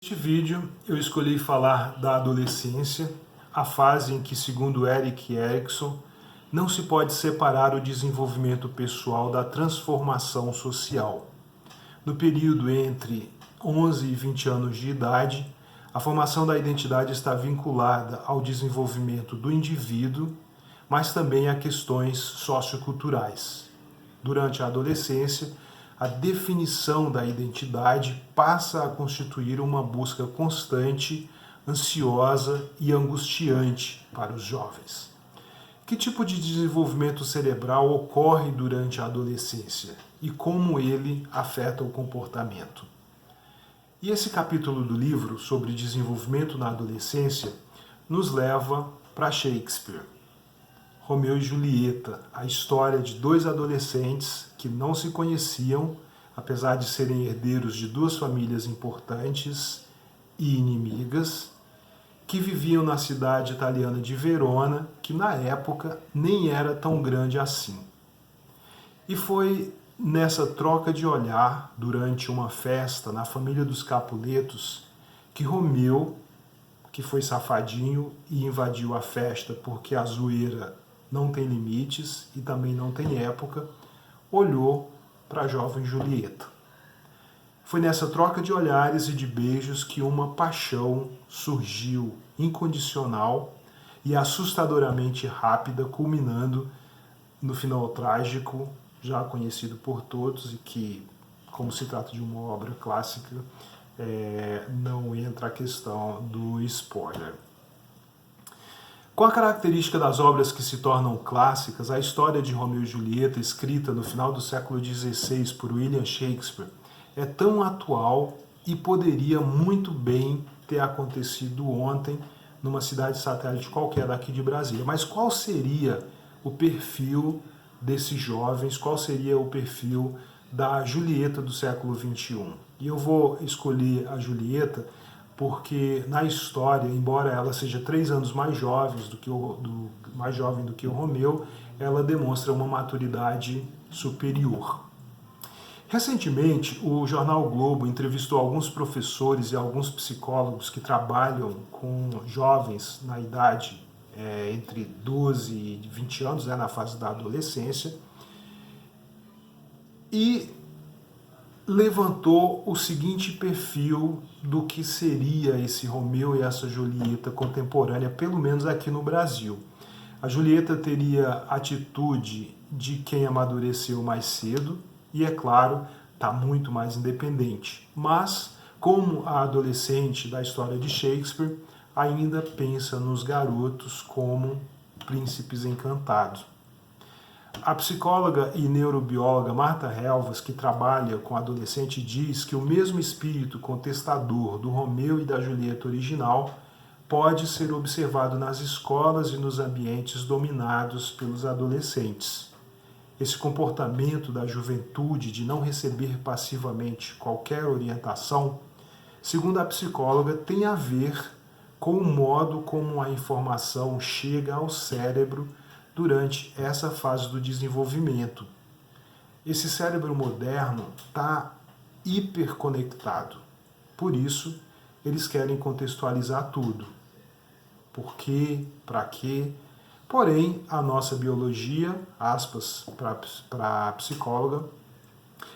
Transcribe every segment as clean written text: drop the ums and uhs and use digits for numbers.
Neste vídeo eu escolhi falar da adolescência, a fase em que, segundo Erik Erikson, não se pode separar o desenvolvimento pessoal da transformação social. No período entre 11 e 20 anos de idade, a formação da identidade está vinculada ao desenvolvimento do indivíduo, mas também a questões socioculturais. Durante a adolescência, a definição da identidade passa a constituir uma busca constante, ansiosa e angustiante para os jovens. Que tipo de desenvolvimento cerebral ocorre durante a adolescência e como ele afeta o comportamento? E esse capítulo do livro sobre desenvolvimento na adolescência nos leva para Shakespeare. Romeu e Julieta, a história de dois adolescentes que não se conheciam, apesar de serem herdeiros de duas famílias importantes e inimigas, que viviam na cidade italiana de Verona, que na época nem era tão grande assim. E foi nessa troca de olhar, durante uma festa na família dos Capuletos, que Romeu, que foi safadinho e invadiu a festa porque a zoeira não tem limites e também não tem época, olhou para a jovem Julieta. Foi nessa troca de olhares e de beijos que uma paixão surgiu incondicional e assustadoramente rápida, culminando no final trágico, já conhecido por todos e que, como se trata de uma obra clássica, não entra a questão do spoiler. Com a característica das obras que se tornam clássicas, a história de Romeu e Julieta, escrita no final do século XVI por William Shakespeare, é tão atual e poderia muito bem ter acontecido ontem numa cidade satélite qualquer daqui de Brasília. Mas qual seria o perfil desses jovens, qual seria o perfil da Julieta do século XXI? E eu vou escolher a Julieta porque na história, embora ela seja 3 anos mais jovem do que o Romeu, ela demonstra uma maturidade superior. Recentemente, o jornal o Globo entrevistou alguns professores e alguns psicólogos que trabalham com jovens na idade entre 12 e 20 anos, na fase da adolescência, e levantou o seguinte perfil do que seria esse Romeu e essa Julieta contemporânea, pelo menos aqui no Brasil. A Julieta teria atitude de quem amadureceu mais cedo e, é claro, está muito mais independente. Mas, como a adolescente da história de Shakespeare, ainda pensa nos garotos como príncipes encantados. A psicóloga e neurobióloga Marta Helvas, que trabalha com adolescente, diz que o mesmo espírito contestador do Romeu e da Julieta original pode ser observado nas escolas e nos ambientes dominados pelos adolescentes. Esse comportamento da juventude de não receber passivamente qualquer orientação, segundo a psicóloga, tem a ver com o modo como a informação chega ao cérebro durante essa fase do desenvolvimento. Esse cérebro moderno está hiperconectado. Por isso, eles querem contextualizar tudo. Por quê? Para quê? Porém, a nossa biologia, aspas para a psicóloga,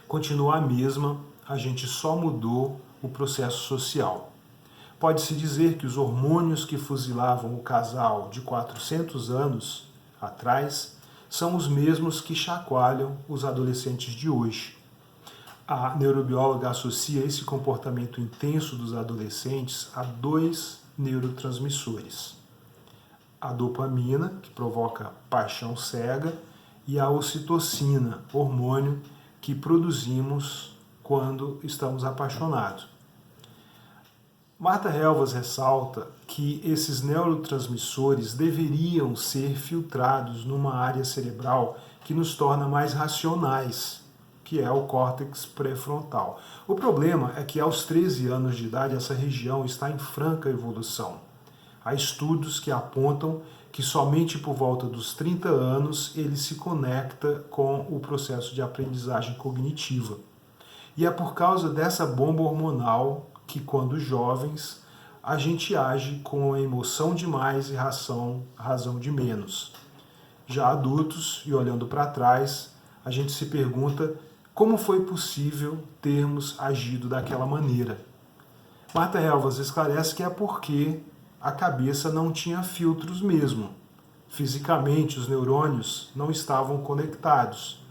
continua a mesma, a gente só mudou o processo social. Pode-se dizer que os hormônios que fuzilavam o casal de 400 anos atrás são os mesmos que chacoalham os adolescentes de hoje. A neurobióloga associa esse comportamento intenso dos adolescentes a 2 neurotransmissores: a dopamina, que provoca paixão cega, e a ocitocina, hormônio que produzimos quando estamos apaixonados. Marta Helvas ressalta que esses neurotransmissores deveriam ser filtrados numa área cerebral que nos torna mais racionais, que é o córtex pré-frontal. O problema é que aos 13 anos de idade essa região está em franca evolução. Há estudos que apontam que somente por volta dos 30 anos ele se conecta com o processo de aprendizagem cognitiva. E é por causa dessa bomba hormonal que quando jovens a gente age com a emoção de mais e razão de menos. Já adultos, e olhando para trás, a gente se pergunta como foi possível termos agido daquela maneira. Marta Helvas esclarece que é porque a cabeça não tinha filtros mesmo. Fisicamente, os neurônios não estavam conectados.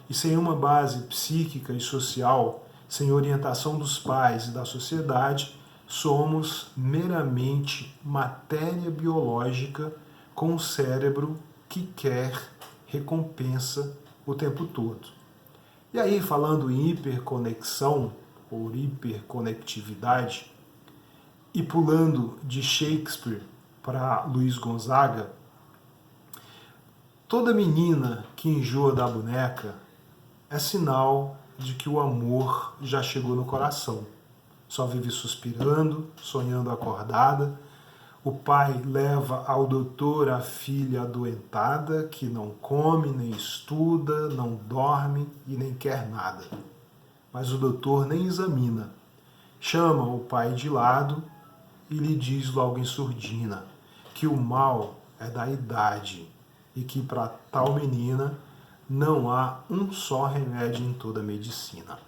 E sem uma base psíquica e social, sem orientação dos pais e da sociedade, somos meramente matéria biológica com um cérebro que quer recompensa o tempo todo. E aí, falando em hiperconexão ou hiperconectividade, e pulando de Shakespeare para Luiz Gonzaga, toda menina que enjoa da boneca é sinal de que o amor já chegou no coração. Só vive suspirando, sonhando acordada. O pai leva ao doutor a filha adoentada, que não come, nem estuda, não dorme e nem quer nada. Mas o doutor nem examina. Chama o pai de lado e lhe diz logo em surdina que o mal é da idade e que para tal menina não há um só remédio em toda a medicina.